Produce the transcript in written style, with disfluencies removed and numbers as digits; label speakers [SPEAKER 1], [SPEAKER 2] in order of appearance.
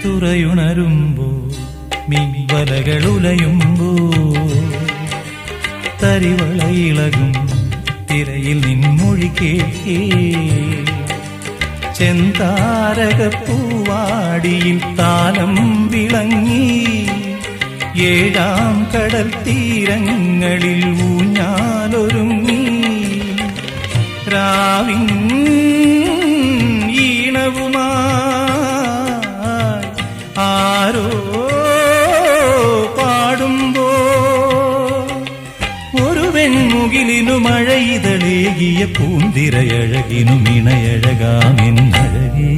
[SPEAKER 1] തുറയുണരുമ്പോ മിൻവലകളുലയുമ്പോ തരിവളയിളകും തിരയിൽ നിൻമൊഴി കേൾക്കേ ചെന്താരകപ്പൂവാടിയിൽ താലം വിളങ്ങി ഏഴാം കടൽ തീരങ്ങളിൽ ഊഞ്ഞാലൊരുങ്ങി രാവിൻ ഈണവുമായി ആരോ പാടുമ്പോ ഒരു വെൺമുകിലിനു മഴയിതളേകിയ പൂന്തിരയഴകിനു മിണയഴകാമെന്നഴകേ